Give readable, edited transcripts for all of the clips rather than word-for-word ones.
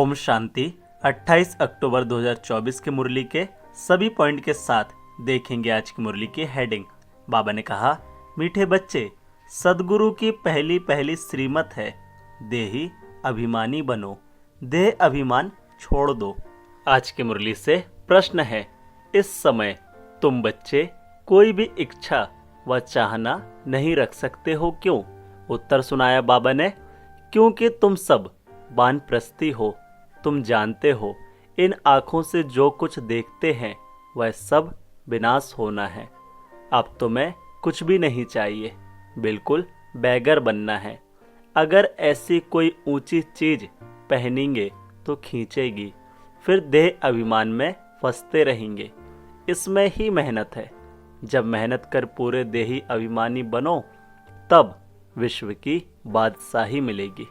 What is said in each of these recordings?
ओम शांति। 28 अक्टूबर 2024 के मुरली के सभी पॉइंट के साथ देखेंगे आज की मुरली की हेडिंग। बाबा ने कहा, मीठे बच्चे, सदगुरु की पहली पहली श्रीमत है, देही अभिमानी बनो, देह अभिमान छोड़ दो। आज की मुरली से प्रश्न है, इस समय तुम बच्चे कोई भी इच्छा व चाहना नहीं रख सकते हो, क्यों? उत्तर सुनाया बाबा ने, क्योंकि तुम सब वानप्रस्थी हो। तुम जानते हो इन आँखों से जो कुछ देखते हैं वह सब विनाश होना है। अब तुम्हें कुछ भी नहीं चाहिए, बिल्कुल बैगर बनना है। अगर ऐसी कोई ऊंची चीज पहनेंगे तो खींचेगी, फिर देह अभिमान में फंसते रहेंगे। इसमें ही मेहनत है। जब मेहनत कर पूरे देही अभिमानी बनो तब विश्व की बादशाही मिलेगी।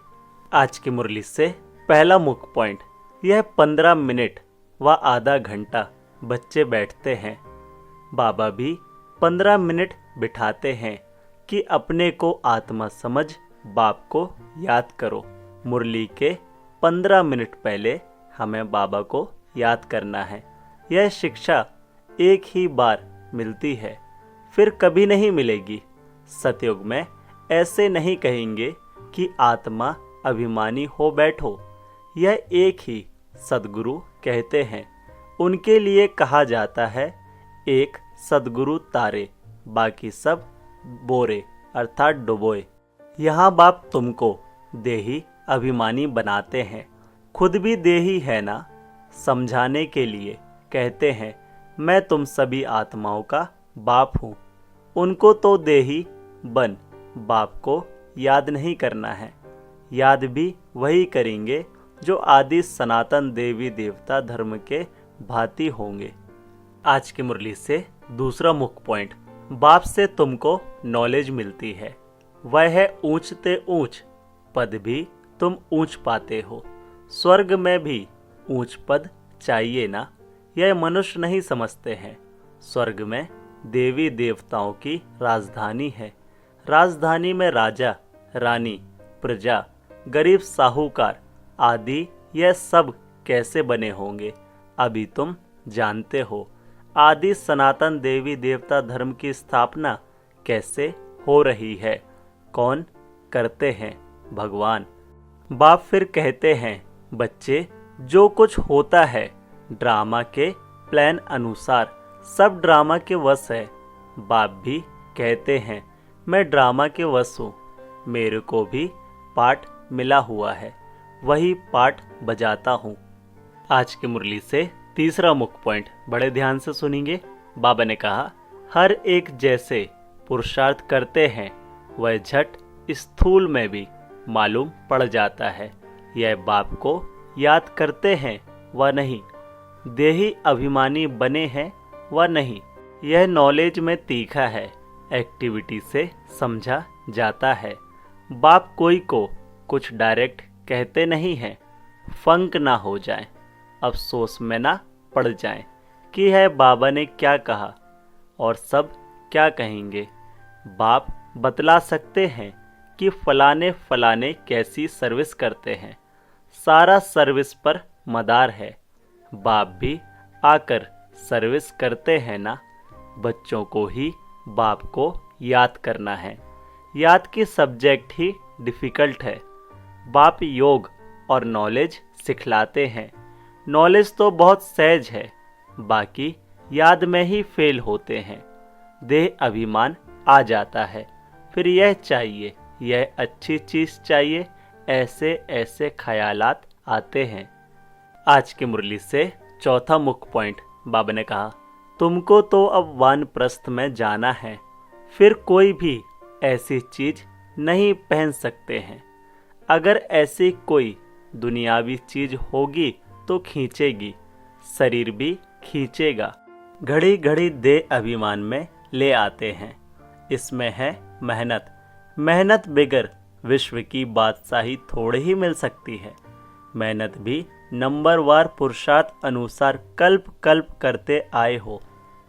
आज की मुरली से पहला मुख्य पॉइंट, यह 15 मिनट व आधा घंटा बच्चे बैठते हैं। बाबा भी 15 मिनट बिठाते हैं कि अपने को आत्मा समझ बाप को याद करो। मुरली के 15 मिनट पहले हमें बाबा को याद करना है। यह शिक्षा एक ही बार मिलती है, फिर कभी नहीं मिलेगी। सतयुग में ऐसे नहीं कहेंगे कि आत्मा अभिमानी हो बैठो। यह एक ही सदगुरु कहते हैं। उनके लिए कहा जाता है, एक सदगुरु तारे, बाकी सब बोरे अर्थात डुबोए। यहाँ बाप तुमको देही अभिमानी बनाते हैं। खुद भी देही है ना। समझाने के लिए कहते हैं, मैं तुम सभी आत्माओं का बाप हूँ। उनको तो देही बन बाप को याद नहीं करना है। याद भी वही करेंगे जो आदि सनातन देवी देवता धर्म के भांति होंगे। आज की मुरली से दूसरा मुख्य पॉइंट, बाप से तुमको नॉलेज मिलती है। वह है ऊंचते ऊंच पद भी तुम ऊंच पाते हो। स्वर्ग में भी ऊंच पद चाहिए ना। यह मनुष्य नहीं समझते हैं। स्वर्ग में देवी देवताओं की राजधानी है। राजधानी में राजा रानी, प्रजा, गरीब साहूकार आदि यह सब कैसे बने होंगे अभी तुम जानते हो। आदि सनातन देवी देवता धर्म की स्थापना कैसे हो रही है, कौन करते हैं? भगवान। बाप फिर कहते हैं, बच्चे, जो कुछ होता है ड्रामा के प्लान अनुसार सब ड्रामा के वश है। बाप भी कहते हैं, मैं ड्रामा के वश हूँ। मेरे को भी पाठ मिला हुआ है, वही पाठ बजाता हूँ। आज की मुरली से तीसरा मुख्य पॉइंट बड़े ध्यान से सुनेंगे। बाबा ने कहा, हर एक जैसे पुरुषार्थ करते हैं वह झट स्थूल में भी मालूम पड़ जाता है। यह बाप को याद करते हैं व नहीं, देही अभिमानी बने हैं व नहीं। यह नॉलेज में तीखा है, एक्टिविटी से समझा जाता है। बाप कोई को कुछ डायरेक्ट कहते नहीं हैं, फंक ना हो जाए, अफसोस में ना पड़ जाए कि है बाबा ने क्या कहा और सब क्या कहेंगे। बाप बतला सकते हैं कि फलाने फलाने कैसी सर्विस करते हैं। सारा सर्विस पर मदार है। बाप भी आकर सर्विस करते हैं ना। बच्चों को ही बाप को याद करना है। याद की सब्जेक्ट ही डिफ़िकल्ट है। बाप योग और नॉलेज सिखलाते हैं। नॉलेज तो बहुत सहज है, बाकी याद में ही फेल होते हैं। देह अभिमान आ जाता है, फिर यह चाहिए, यह अच्छी चीज़ चाहिए, ऐसे ऐसे ख्यालात आते हैं। आज की मुरली से चौथा मुख्य पॉइंट, बाबा ने कहा, तुमको तो अब वानप्रस्थ में जाना है, फिर कोई भी ऐसी चीज नहीं पहन सकते हैं। अगर ऐसी कोई दुनियावी चीज होगी तो खींचेगी, शरीर भी खींचेगा। घड़ी घड़ी देह अभिमान में ले आते हैं। इसमें है मेहनत। मेहनत बगैर विश्व की बादशाही थोड़े ही मिल सकती है। मेहनत भी नंबरवार पुरुषार्थ अनुसार कल्प कल्प करते आए हो,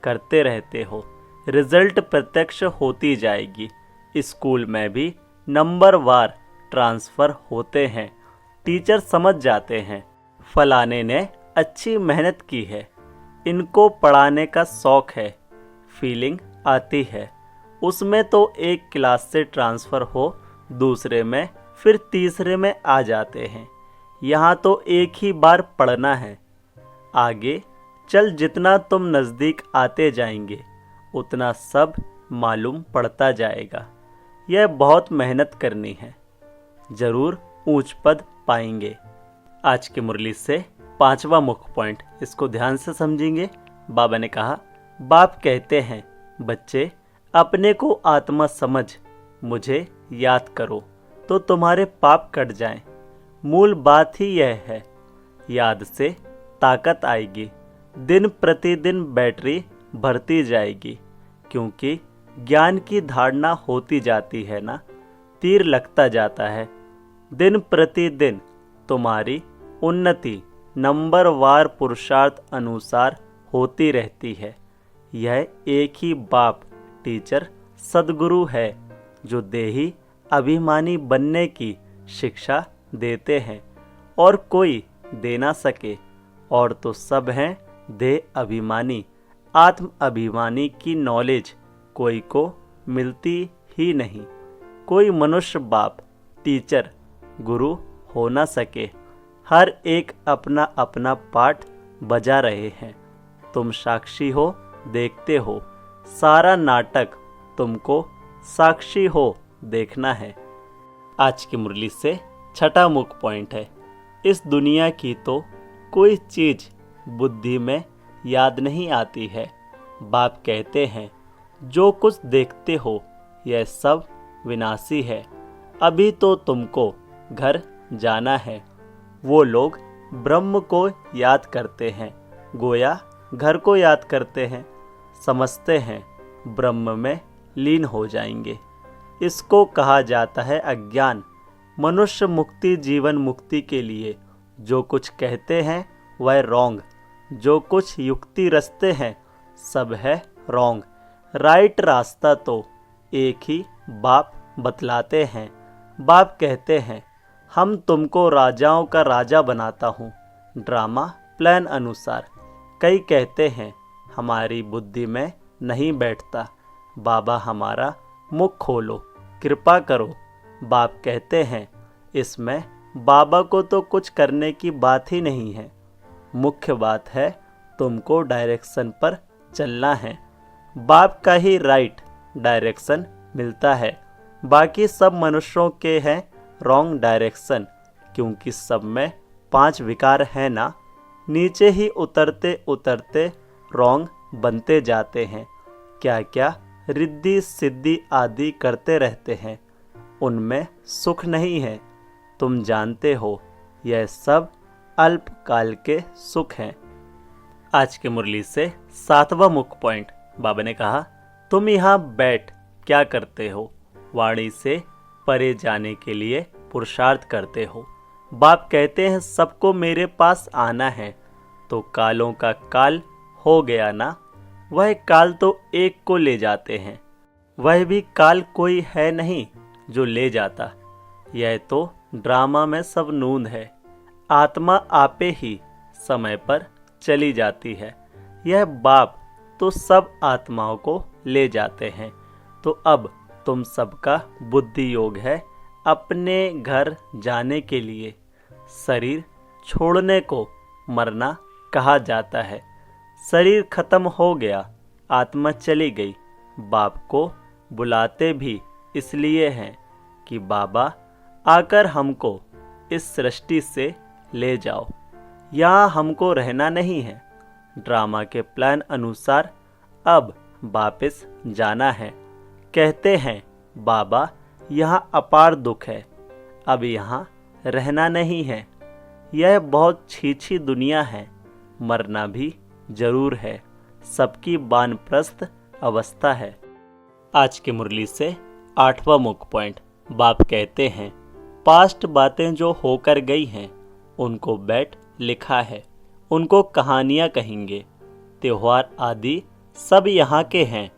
करते रहते हो, रिजल्ट प्रत्यक्ष होती जाएगी। स्कूल में भी नंबरवार ट्रांसफ़र होते हैं। टीचर समझ जाते हैं, फलाने ने अच्छी मेहनत की है, इनको पढ़ाने का शौक है, फीलिंग आती है। उसमें तो एक क्लास से ट्रांसफ़र हो दूसरे में, फिर तीसरे में आ जाते हैं। यहाँ तो एक ही बार पढ़ना है। आगे चल जितना तुम नज़दीक आते जाएंगे उतना सब मालूम पड़ता जाएगा। यह बहुत मेहनत करनी है, ज़रूर ऊंच पद पाएंगे। आज की मुरली से 5वां मुख्य पॉइंट, इसको ध्यान से समझेंगे। बाबा ने कहा, बाप कहते हैं बच्चे अपने को आत्मा समझ मुझे याद करो तो तुम्हारे पाप कट जाएं। मूल बात ही यह है, याद से ताकत आएगी, दिन प्रतिदिन बैटरी बढ़ती जाएगी, क्योंकि ज्ञान की धारणा होती जाती है ना, तीर लगता जाता है। दिन प्रतिदिन तुम्हारी उन्नति नंबरवार पुरुषार्थ अनुसार होती रहती है। यह एक ही बाप टीचर सद्गुरु है जो देही अभिमानी बनने की शिक्षा देते हैं, और कोई दे ना सके। और तो सब हैं देह अभिमानी, आत्म अभिमानी की नॉलेज कोई को मिलती ही नहीं। कोई मनुष्य बाप टीचर गुरु हो ना सके। हर एक अपना अपना पाठ बजा रहे हैं। तुम साक्षी हो, देखते हो। सारा नाटक तुमको साक्षी हो देखना है। आज की मुरली से 6वां मुख्य पॉइंट है, इस दुनिया की तो कोई चीज़ बुद्धि में याद नहीं आती है। बाप कहते हैं जो कुछ देखते हो यह सब विनाशी है। अभी तो तुमको घर जाना है। वो लोग ब्रह्म को याद करते हैं, गोया घर को याद करते हैं, समझते हैं ब्रह्म में लीन हो जाएंगे। इसको कहा जाता है अज्ञान। मनुष्य मुक्ति जीवन मुक्ति के लिए जो कुछ कहते हैं वह रॉन्ग, जो कुछ युक्ति रचते हैं सब है रॉन्ग। राइट रास्ता तो एक ही बाप बतलाते हैं। बाप कहते हैं हम तुमको राजाओं का राजा बनाता हूँ, ड्रामा प्लान अनुसार। कई कहते हैं हमारी बुद्धि में नहीं बैठता, बाबा हमारा मुख खोलो, कृपा करो। बाप कहते हैं इसमें बाबा को तो कुछ करने की बात ही नहीं है। मुख्य बात है तुमको डायरेक्शन पर चलना है। बाप का ही राइट डायरेक्शन मिलता है, बाकी सब मनुष्यों के हैं रॉन्ग डायरेक्शन, क्योंकि सब में 5 विकार हैं ना। नीचे ही उतरते उतरते रॉन्ग बनते जाते हैं। क्या क्या रिद्धि सिद्धि आदि करते रहते हैं, उनमें सुख नहीं है। तुम जानते हो यह सब अल्पकाल के सुख हैं। आज की मुरली से 7वां मुख्य पॉइंट, बाबा ने कहा तुम यहाँ बैठ क्या करते हो? वाणी से परे जाने के लिए पुरुषार्थ करते हो। बाप कहते हैं सबको मेरे पास आना है, तो कालों का काल हो गया ना। वह काल तो एक को ले जाते हैं, वह भी काल कोई है नहीं जो ले जाता। यह तो ड्रामा में सब नूंद है। आत्मा आपे ही समय पर चली जाती है। यह बाप तो सब आत्माओं को ले जाते हैं। तो अब तुम सबका बुद्धि योग है अपने घर जाने के लिए। शरीर छोड़ने को मरना कहा जाता है। शरीर खत्म हो गया, आत्मा चली गई। बाप को बुलाते भी इसलिए हैं कि बाबा आकर हमको इस सृष्टि से ले जाओ। यहाँ हमको रहना नहीं है। ड्रामा के प्लान अनुसार अब वापस जाना है। कहते हैं बाबा यहाँ अपार दुख है, अब यहाँ रहना नहीं है। यह बहुत छीछी दुनिया है, मरना भी जरूर है। सबकी वानप्रस्थ अवस्था है। आज की मुरली से 8वां मुख्य पॉइंट, बाप कहते हैं पास्ट बातें जो होकर गई हैं उनको बैठ लिखा है, उनको कहानियाँ कहेंगे। त्योहार आदि सब यहाँ के हैं,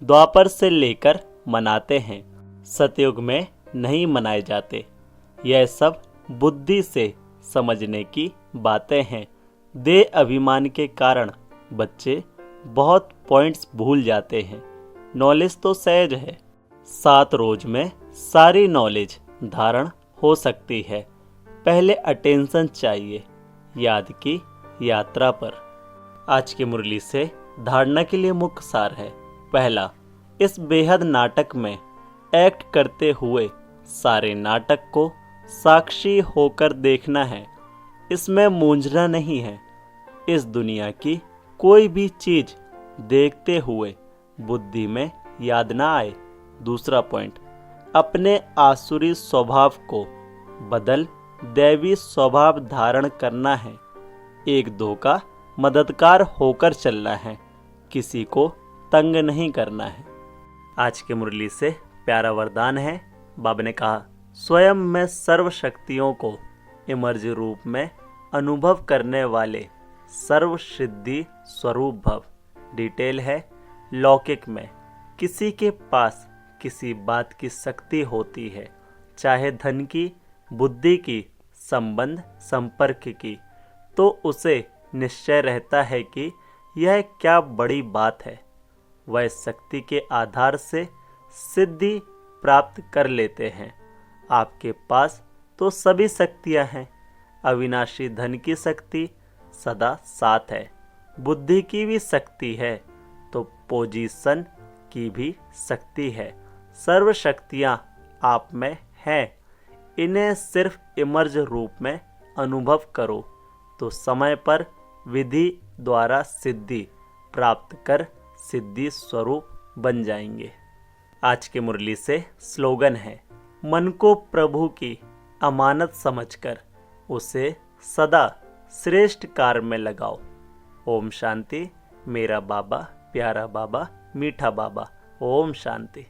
द्वापर से लेकर मनाते हैं, सतयुग में नहीं मनाए जाते। यह सब बुद्धि से समझने की बातें हैं। दे अभिमान के कारण बच्चे बहुत पॉइंट्स भूल जाते हैं। नॉलेज तो सहज है, 7 रोज में सारी नॉलेज धारण हो सकती है। पहले अटेंशन चाहिए याद की यात्रा पर। आज की मुरली से धारणा के लिए मुख्य सार है। पहला, इस बेहद नाटक में एक्ट करते हुए सारे नाटक को साक्षी होकर देखना है। इसमें मूंझना नहीं है। इस दुनिया की कोई भी चीज देखते हुए बुद्धि में याद ना आए। दूसरा पॉइंट, अपने आसुरी स्वभाव को बदल दैवी स्वभाव धारण करना है। एक दो का मददगार होकर चलना है, किसी को तंग नहीं करना है। आज की मुरली से प्यारा वरदान है। बाबा ने कहा, स्वयं में सर्व शक्तियों को इमर्ज रूप में अनुभव करने वाले सर्व सिद्धि स्वरूप भव। डिटेल है, लौकिक में किसी के पास किसी बात की शक्ति होती है, चाहे धन की, बुद्धि की, संबंध संपर्क की, तो उसे निश्चय रहता है कि यह क्या बड़ी बात है। वह शक्ति के आधार से सिद्धि प्राप्त कर लेते हैं। आपके पास तो सभी शक्तियां हैं। अविनाशी धन की शक्ति सदा साथ है, बुद्धि की भी शक्ति है, तो पोजीशन की भी शक्ति है। सर्व शक्तियां आप में हैं। इन्हें सिर्फ इमर्ज रूप में अनुभव करो तो समय पर विधि द्वारा सिद्धि प्राप्त कर सिद्धि स्वरूप बन जाएंगे। आज की मुरली से स्लोगन है, मन को प्रभु की अमानत समझकर उसे सदा श्रेष्ठ कार्य में लगाओ। ओम शांति। मेरा बाबा, प्यारा बाबा, मीठा बाबा। ओम शांति।